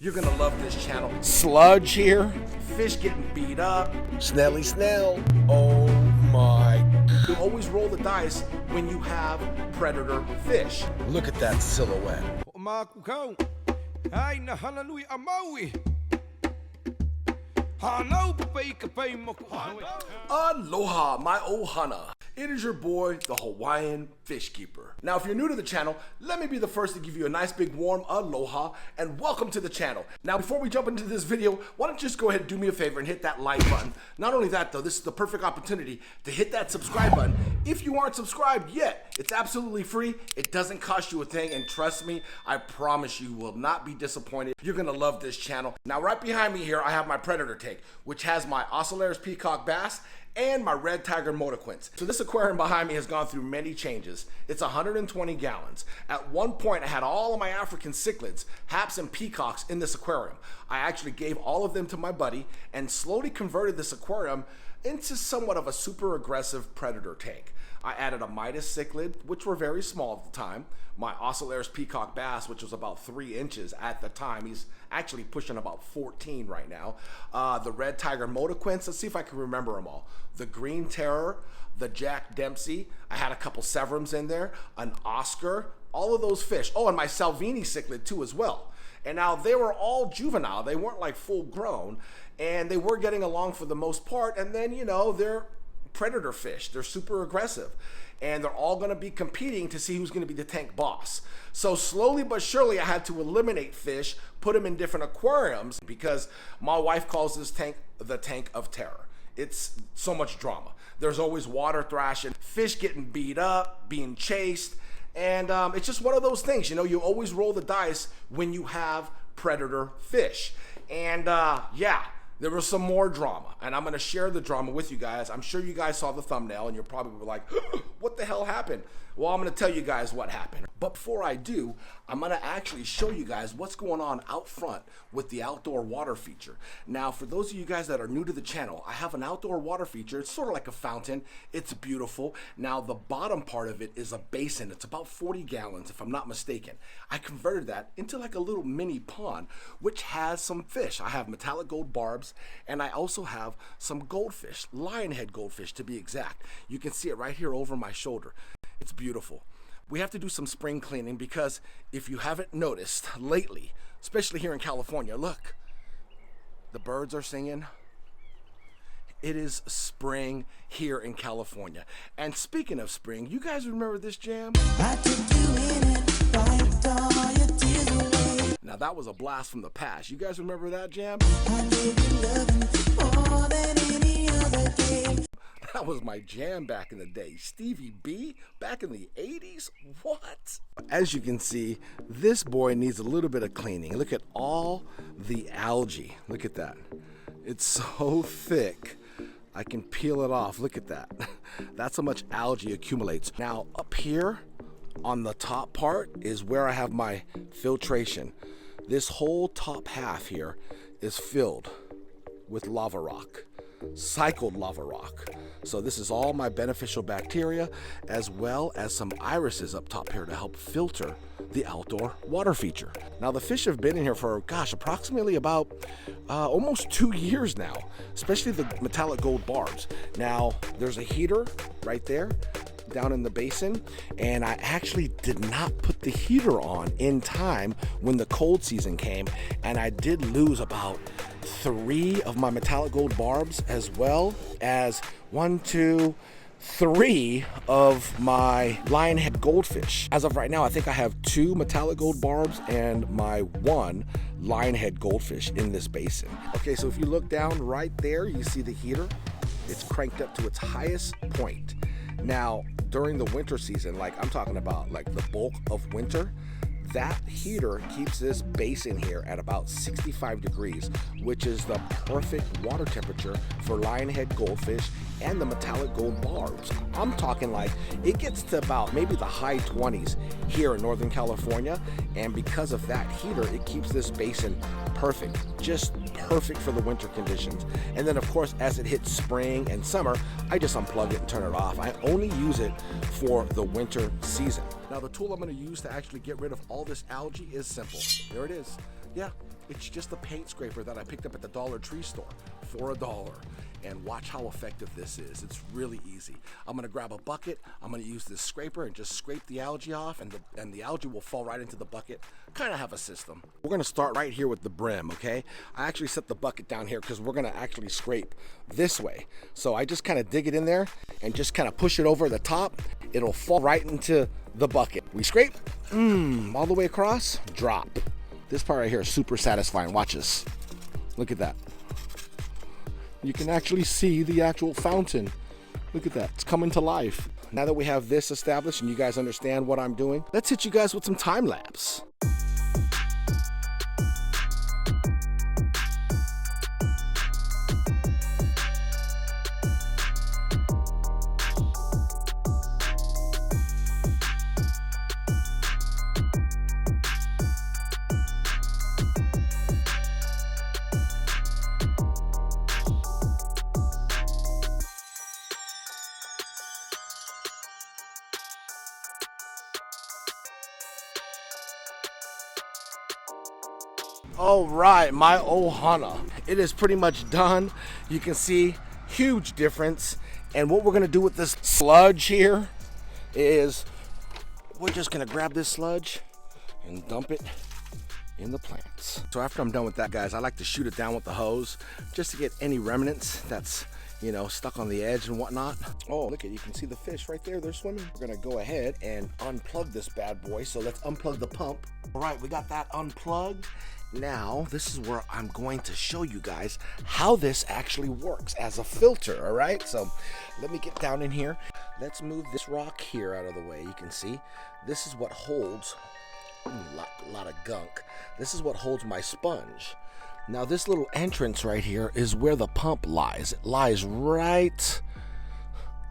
You're gonna love this channel. Sludge here, fish getting beat up, Snelly Snell, oh my. You always roll the dice when you have predator fish. Look at that silhouette. Hoʻomalu, Hana, hallelujah, Maui. Aloha, my ohana. It is your boy, the Hawaiian Fish Keeper. Now, if you're new to the channel, let me be the first to give you a nice big warm aloha and welcome to the channel. Now, before we jump into this video, why don't you just go ahead and do me a favor and hit that like button. Not only that though, this is the perfect opportunity to hit that subscribe button. If you aren't subscribed yet, it's absolutely free. It doesn't cost you a thing, and trust me, I promise you will not be disappointed. You're gonna love this channel. Now, right behind me here, I have my predator tank, which has my Ocellaris peacock bass and my red tiger motaquins. So this aquarium behind me has gone through many changes. It's 120 gallons. At one point, I had all of my African cichlids, haps and peacocks in this aquarium. I actually gave all of them to my buddy and slowly converted this aquarium into somewhat of a super aggressive predator tank. I added a Midas cichlid, which were very small at the time, my Ocellaris peacock bass, which was about 3 inches at the time. He's actually pushing about 14 right now. The red tiger motaquins, let's see if I can remember them all. The green terror, the Jack Dempsey, I had a couple Severums in there, an Oscar, all of those fish. Oh, and my Salvini cichlid too as well. And now they were all juvenile. They weren't like full grown, and they were getting along for the most part. And then, you know, they're predator fish. They're super aggressive, and they're all going to be competing to see who's going to be the tank boss. So slowly but surely I had to eliminate fish, put them in different aquariums, because my wife calls this tank the tank of terror. It's so much drama. There's always water thrashing, fish getting beat up, being chased, and it's just one of those things. You know, you always roll the dice when you have predator fish. And yeah, there was some more drama, and I'm gonna share the drama with you guys. I'm sure you guys saw the thumbnail and you're probably like, what the hell happened? Well, I'm gonna tell you guys what happened. But before I do, I'm gonna actually show you guys what's going on out front with the outdoor water feature. Now, for those of you guys that are new to the channel, I have an outdoor water feature. It's sort of like a fountain. It's beautiful. Now, the bottom part of it is a basin. It's about 40 gallons, if I'm not mistaken. I converted that into like a little mini pond, which has some fish. I have metallic gold barbs, and I also have some goldfish, lionhead goldfish to be exact. You can see it right here over my shoulder. It's beautiful. We have to do some spring cleaning because if you haven't noticed lately, especially here in California, look, the birds are singing. It is spring here in California. And speaking of spring, you guys remember this jam? Now that was a blast from the past. You guys remember that jam? That was my jam back in the day. Stevie B back in the 80s? What? As you can see, this boy needs a little bit of cleaning. Look at all the algae. Look at that. It's so thick. I can peel it off. Look at that. That's how much algae accumulates. Now up here on the top part is where I have my filtration. This whole top half here is filled with lava rock, cycled lava rock. So this is all my beneficial bacteria, as well as some irises up top here to help filter the outdoor water feature. Now the fish have been in here for, gosh, approximately about almost 2 years now, especially the metallic gold barbs. Now there's a heater right there down in the basin, and I actually did not put the heater on in time when the cold season came, and I did lose about 3 of my metallic gold barbs, as well as 1, 2, 3 of my lionhead goldfish. As of right now, I think I have 2 metallic gold barbs and my 1 lionhead goldfish in this basin. Okay, so if you look down right there, you see the heater. It's cranked up to its highest point. Now, during the winter season, like I'm talking about like the bulk of winter, that heater keeps this basin here at about 65 degrees, which is the perfect water temperature for lionhead goldfish and the metallic gold barbs. I'm talking like it gets to about maybe the high 20s here in Northern California, and because of that heater, it keeps this basin perfect, just perfect for the winter conditions. And then of course, as it hits spring and summer, I just unplug it and turn it off. I only use it for the winter season. Now the tool I'm going to use to actually get rid of all this algae is simple. There it is. Yeah, It's just a paint scraper that I picked up at the Dollar Tree store for $1. And watch how effective this is. It's really easy. I'm gonna grab a bucket, I'm gonna use this scraper and just scrape the algae off, and the algae will fall right into the bucket. Kind of have a system. We're gonna start right here with the brim, okay? I actually set the bucket down here because we're gonna actually scrape this way. So I just kind of dig it in there and just kind of push it over the top. It'll fall right into the bucket. We scrape, all the way across, drop. This part right here is super satisfying. Watch this. Look at that. You can actually see the actual fountain. Look at that, it's coming to life. Now that we have this established and you guys understand what I'm doing, let's hit you guys with some time lapse. All right, my Hana. It is pretty much done. You can see huge difference. And what we're gonna do with this sludge here is we're just gonna grab this sludge and dump it in the plants. So after I'm done with that, guys, I like to shoot it down with the hose just to get any remnants that's, you know, stuck on the edge and whatnot. Oh, look at, you can see the fish right there, they're swimming. We're gonna go ahead and unplug this bad boy. So let's unplug the pump. All right, we got that unplugged. Now, this is where I'm going to show you guys how this actually works as a filter, all right? So let me get down in here. Let's move this rock here out of the way. You can see this is what holds a lot of gunk. This is what holds my sponge. Now, this little entrance right here is where the pump lies. It lies right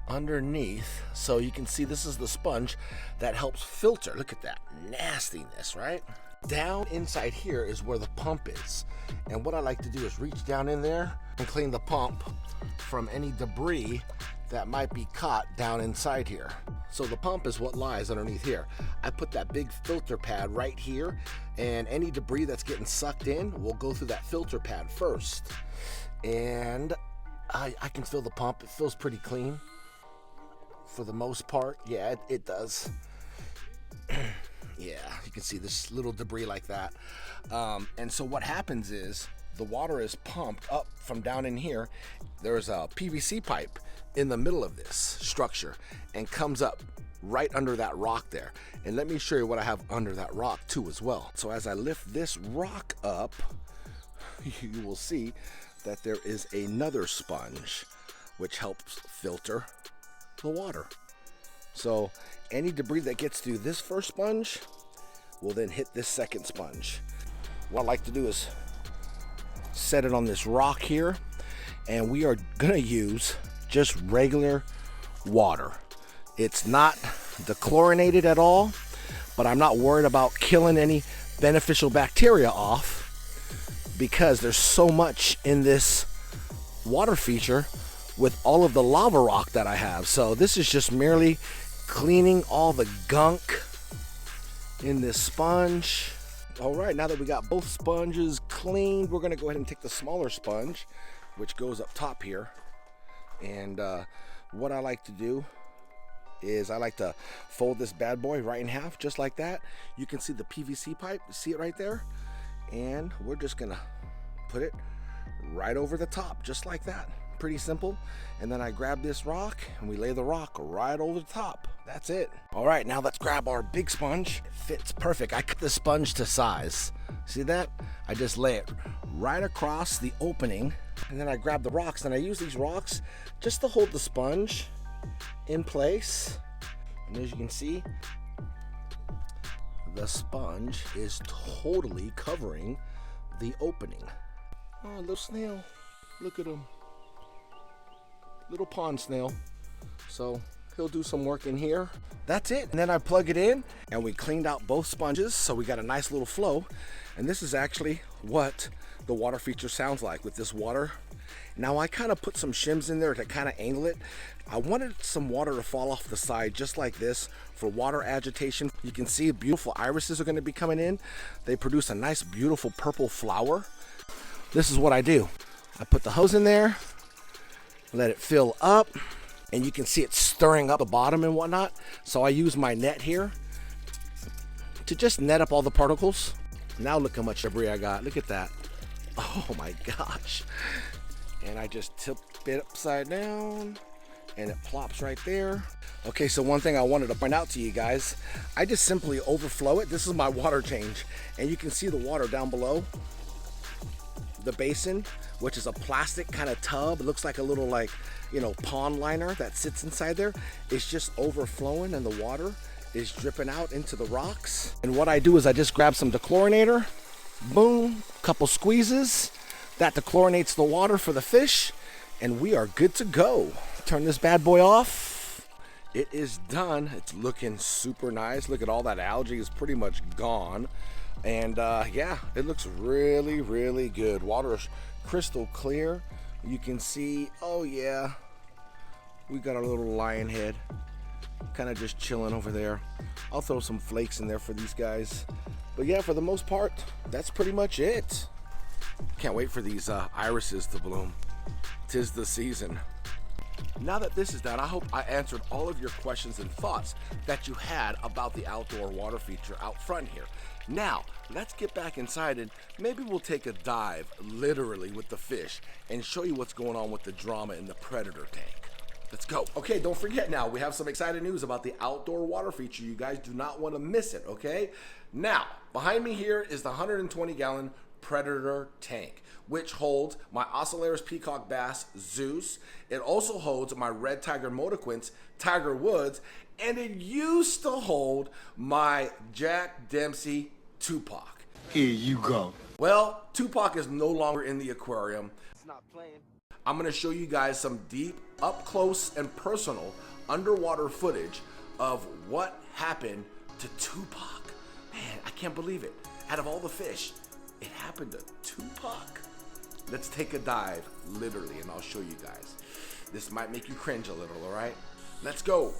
underneath. So you can see this is the sponge that helps filter. Look at that nastiness, right? Down inside here is where the pump is. And what I like to do is reach down in there and clean the pump from any debris that might be caught down inside here. So the pump is what lies underneath here. I put that big filter pad right here, and any debris that's getting sucked in will go through that filter pad first. And I can feel the pump. It feels pretty clean for the most part. Yeah, it does. Yeah, you can see this little debris like that. And so what happens is the water is pumped up from down in here. There's a PVC pipe in the middle of this structure and comes up right under that rock there. And let me show you what I have under that rock too as well. So as I lift this rock up, you will see that there is another sponge which helps filter the water. So any debris that gets through this first sponge will then hit this second sponge. What I like to do is set it on this rock here, and we are gonna use just regular water. It's not dechlorinated at all, but I'm not worried about killing any beneficial bacteria off because there's so much in this water feature with all of the lava rock that I have. So this is just merely cleaning all the gunk in this sponge. All right, now that we got both sponges cleaned, we're gonna go ahead and take the smaller sponge, which goes up top here. And what I like to do is I like to fold this bad boy right in half, just like that. You can see the PVC pipe, see it right there? And we're just gonna put it right over the top, just like that. Pretty simple. And then I grab this rock and we lay the rock right over the top. That's it. All right, now let's grab our big sponge. It fits perfect. I cut the sponge to size. See that? I just lay it right across the opening, and then I grab the rocks, and I use these rocks just to hold the sponge in place. And as you can see, the sponge is totally covering the opening. Oh, little snail. Look at him. Little pond snail. So he'll do some work in here. That's it. And then I plug it in, and we cleaned out both sponges, so we got a nice little flow. And this is actually what the water feature sounds like with this water Now I kind of put some shims in there to kind of angle it. I wanted some water to fall off the side just like this for water agitation. You can see beautiful irises are going to be coming in. They produce a nice beautiful purple flower. This is what I do. I put the hose in there, let it fill up, and you can see it stirring up the bottom and whatnot. So I use my net here to just net up all the particles. Now look how much debris I got. Look at that. Oh my gosh. And I just tip it upside down and it plops right there. Okay, so one thing I wanted to point out to you guys, I just simply overflow it. This is my water change, and you can see the water down below the basin, which is a plastic kind of tub. It looks like a little, like, you know, pond liner that sits inside there. It's just overflowing and the water is dripping out into the rocks. And what I do is I just grab some dechlorinator, boom, couple squeezes. That dechlorinates the water for the fish, and we are good to go. Turn this bad boy off. It is done. It's looking super nice. Look at all that algae is pretty much gone. And yeah, it looks really, really good. Water is crystal clear. You can see, oh yeah, we got our little lion head kind of just chilling over there. I'll throw some flakes in there for these guys. But yeah, for the most part, that's pretty much it. Can't wait for these irises to bloom. 'Tis the season. Now that this is done, I hope I answered all of your questions and thoughts that you had about the outdoor water feature out front here. Now, let's get back inside and maybe we'll take a dive, literally, with the fish and show you what's going on with the drama in the predator tank. Let's go. Okay, don't forget now, we have some exciting news about the outdoor water feature. You guys do not want to miss it, okay? Now, behind me here is the 120-gallon predator tank, which holds my Ocellaris peacock bass, Zeus. It also holds my red tiger motaquints, Tiger Woods, and it used to hold my Jack Dempsey Tupac. Here you go. Well, Tupac is no longer in the aquarium. It's not playing. I'm gonna show you guys some deep, up close and personal underwater footage of what happened to Tupac. Man, I can't believe it. Out of all the fish, it happened to Tupac. Let's take a dive, literally, and I'll show you guys. This might make you cringe a little, all right? Let's go.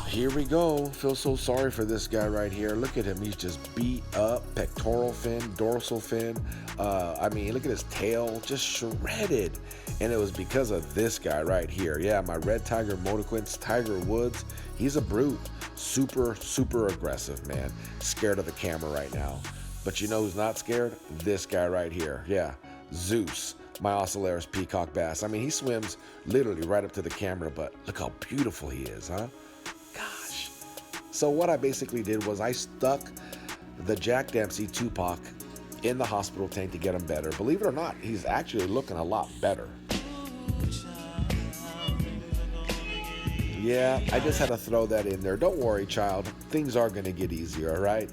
Here we go. Feel so sorry for this guy right here. Look at him. He's just beat up. Pectoral fin, dorsal fin. I mean, look at his tail, just shredded. And it was because of this guy right here. Yeah, my red tiger motaquints, Tiger Woods. He's a brute. Super, super aggressive, man. Scared of the camera right now. But you know who's not scared? This guy right here. Yeah, Zeus, my Ocellaris peacock bass. I mean, he swims literally right up to the camera, but look how beautiful he is, huh? Gosh. So what I basically did was I stuck the Jack Dempsey Tupac in the hospital tank to get him better. Believe it or not, he's actually looking a lot better. Yeah, I just had to throw that in there. Don't worry, child. Things are going to get easier, all right?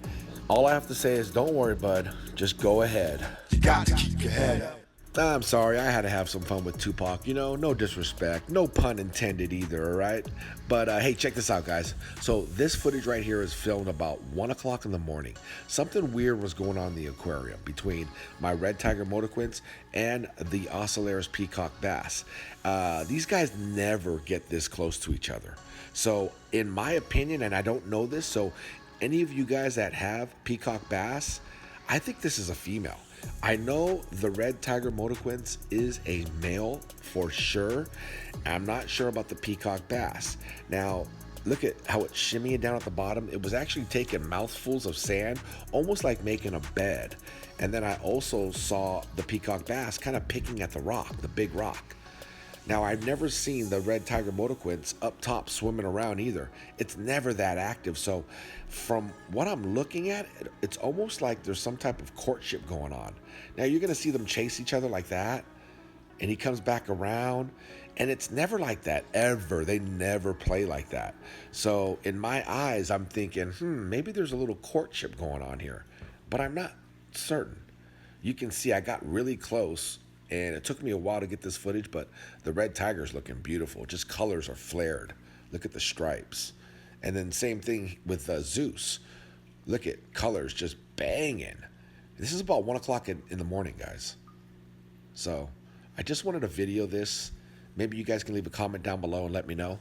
All I have to say is, don't worry, bud. Just go ahead. You got to keep your head up. I'm sorry, I had to have some fun with Tupac. You know, no disrespect. No pun intended either, all right? But hey, check this out, guys. So this footage right here is filmed about 1 o'clock in the morning. Something weird was going on in the aquarium between my red tiger motaquints and the Ocellaris peacock bass. These guys never get this close to each other. So in my opinion, and I don't know this, so any of you guys that have peacock bass, I think this is a female. I know the red tiger motaquints is a male for sure. I'm not sure about the peacock bass. Now, look at how it's shimmying down at the bottom. It was actually taking mouthfuls of sand, almost like making a bed. And then I also saw the peacock bass kind of picking at the rock, the big rock. Now, I've never seen the red tiger motaquints up top swimming around either. It's never that active. So from what I'm looking at, it's almost like there's some type of courtship going on. Now, you're going to see them chase each other like that, and he comes back around, and it's never like that, ever. They never play like that. So in my eyes, I'm thinking, maybe there's a little courtship going on here, but I'm not certain. You can see I got really close, and it took me a while to get this footage, but the red tiger's looking beautiful. Just colors are flared. Look at the stripes. And then same thing with Zeus. Look at colors just banging. This is about 1 o'clock in the morning, guys. So I just wanted to video this. Maybe you guys can leave a comment down below and let me know.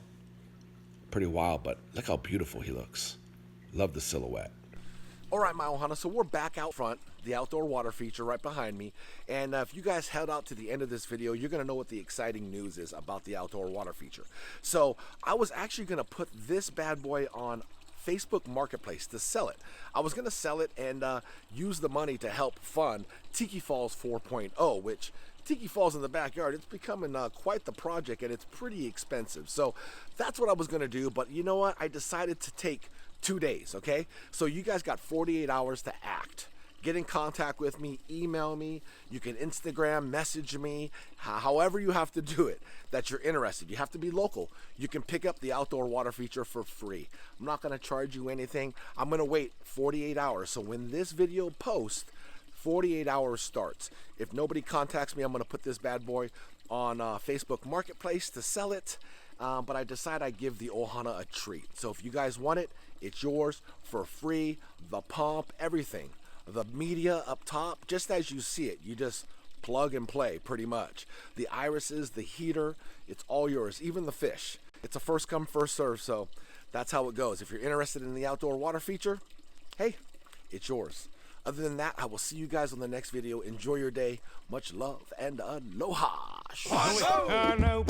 Pretty wild, but look how beautiful he looks. Love the silhouette. All right, my ohana, so we're back out front, the outdoor water feature right behind me. And if you guys held out to the end of this video, you're going to know what the exciting news is about the outdoor water feature. So I was actually going to put this bad boy on Facebook Marketplace to sell it. I was going to sell it and use the money to help fund Tiki Falls 4.0, which Tiki Falls in the backyard, it's becoming quite the project, and it's pretty expensive. So that's what I was going to do, but you know what? I decided to take 2 days, okay? So you guys got 48 hours to act. Get in contact with me, email me, you can Instagram, message me, however you have to do it that you're interested. You have to be local. You can pick up the outdoor water feature for free. I'm not gonna charge you anything. I'm gonna wait 48 hours. So when this video posts, 48 hours starts. If nobody contacts me, I'm gonna put this bad boy on Facebook Marketplace to sell it. But I decided I'd give the ohana a treat. So if you guys want it, it's yours for free. The pump, everything. The media up top, just as you see it. You just plug and play, pretty much. The irises, the heater, it's all yours. Even the fish. It's a first come, first serve, so that's how it goes. If you're interested in the outdoor water feature, hey, it's yours. Other than that, I will see you guys on the next video. Enjoy your day. Much love and aloha. Hana,